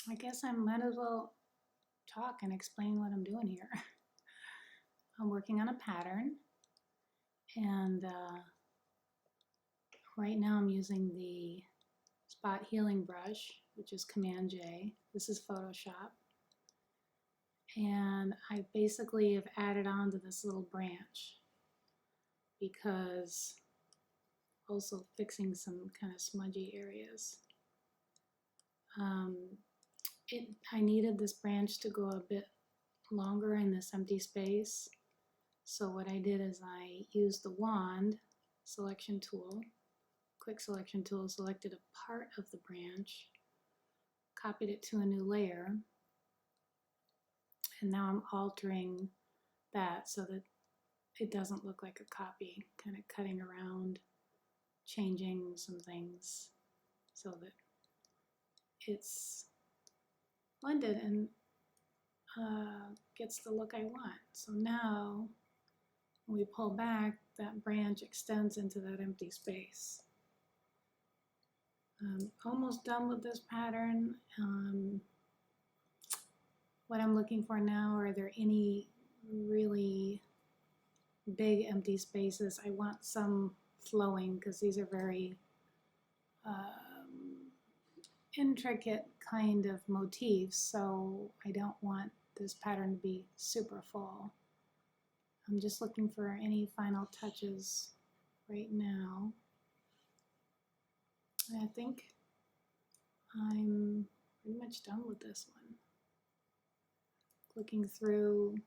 I guess I might as well talk and explain what I'm doing here. I'm working on a pattern, and right now I'm using the spot healing brush, which is Command J. This is Photoshop. And I basically have added on to this little branch because also fixing some kind of smudgy areas. I needed this branch to go a bit longer in this empty space. So what I did is I used the wand selection tool, quick selection tool, selected a part of the branch, copied it to a new layer, and now I'm altering that so that it doesn't look like a copy, kind of cutting around, changing some things so that it's blended and gets the look I want. So now when we pull back, that branch extends into that empty space. I'm almost done with this pattern. What I'm looking for now, are there any really big empty spaces? I want some flowing because these are very intricate kind of motifs, so I don't want this pattern to be super full. I'm just looking for any final touches right now. I think I'm pretty much done with this one. Looking through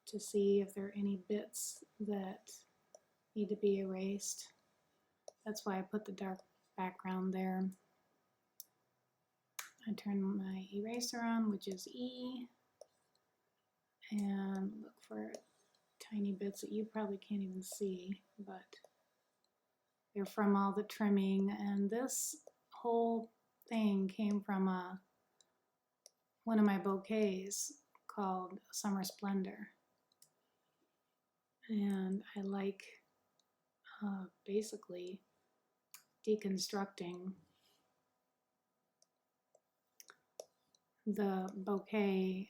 to see if there are any bits that need to be erased. That's why I put the dark background there. I turn my eraser on, which is E, and look for tiny bits that you probably can't even see, but they're from all the trimming. And this whole thing came from one of my bouquets called Summer Splendor. And I like basically deconstructing the bouquet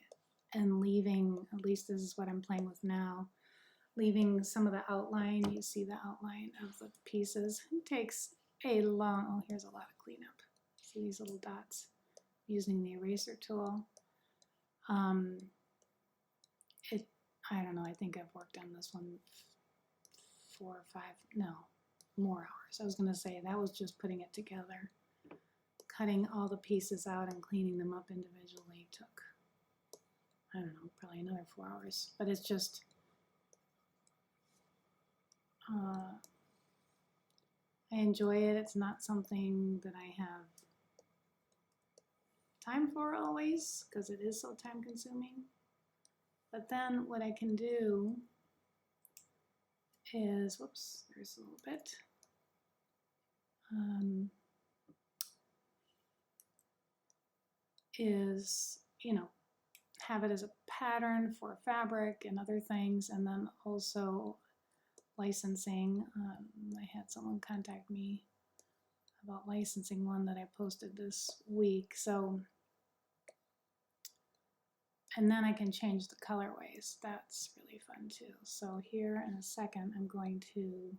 and leaving, at least this is what I'm playing with now, leaving some of the outline. You see the outline of the pieces. It takes a long, oh, here's a lot of cleanup. See these little dots? Using the eraser tool. I don't know, I think I've worked on this one 4 or 5, no, more hours. I was gonna say that was just putting it together. Cutting all the pieces out and cleaning them up individually took, I don't know, probably another 4 hours. But it's just, I enjoy it. It's not something that I have time for always, because it is so time consuming. But then what I can do is, whoops, there's a little bit. Is, you know, have it as a pattern for fabric and other things, and then also licensing. I had someone contact me about licensing one that I posted this week. So, and then I can change the colorways. That's really fun too. So here in a second, I'm going to,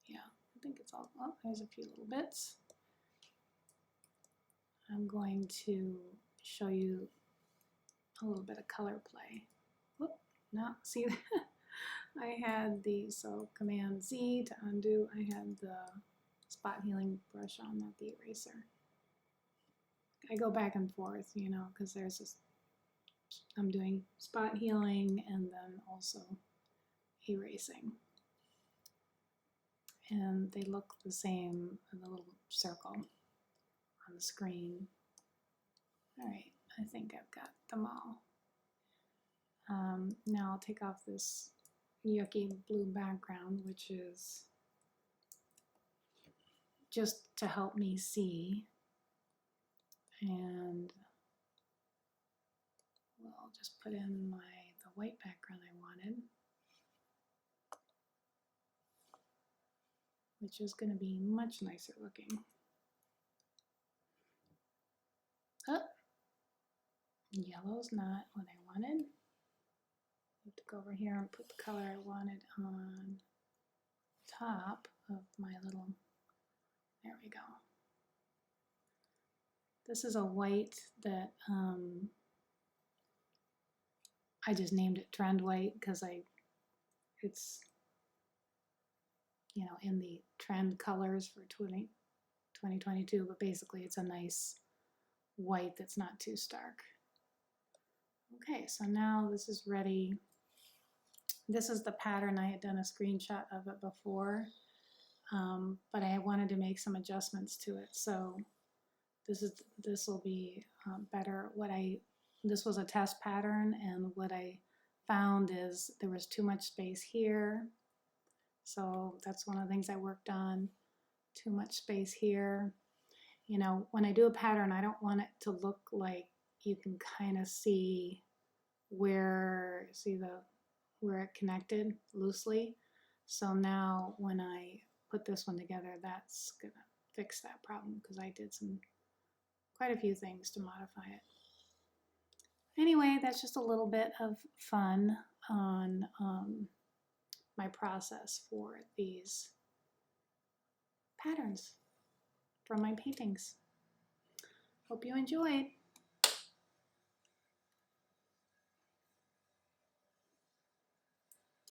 yeah, I think it's all, oh, there's a few little bits. I'm going to show you a little bit of color play. Whoop, no, see, I had the, so Command Z to undo, I had the spot healing brush on, not the eraser. I go back and forth, you know, because there's this, I'm doing spot healing and then also erasing. And they look the same in the little circle on the screen. All right, I think I've got them all. Now I'll take off this yucky blue background, which is just to help me see. And we'll just put in the white background I wanted, which is going to be much nicer looking. Yellow's not what I wanted. I have to go over here and put the color I wanted on top of my little, there we go. This is a white that I just named it Trend White because it's, you know, in the trend colors for 2022, but basically it's a nice white that's not too stark. Okay, so now this is ready. This is the pattern. I had done a screenshot of it before, but I wanted to make some adjustments to it. So this will be better. This was a test pattern, and what I found is there was too much space here. So that's one of the things I worked on, too much space here. You know, when I do a pattern, I don't want it to look like you can kind of see where it connected loosely. So now when I put this one together, that's gonna fix that problem because I did quite a few things to modify it. Anyway, that's just a little bit of fun on my process for these patterns from my paintings. Hope you enjoyed.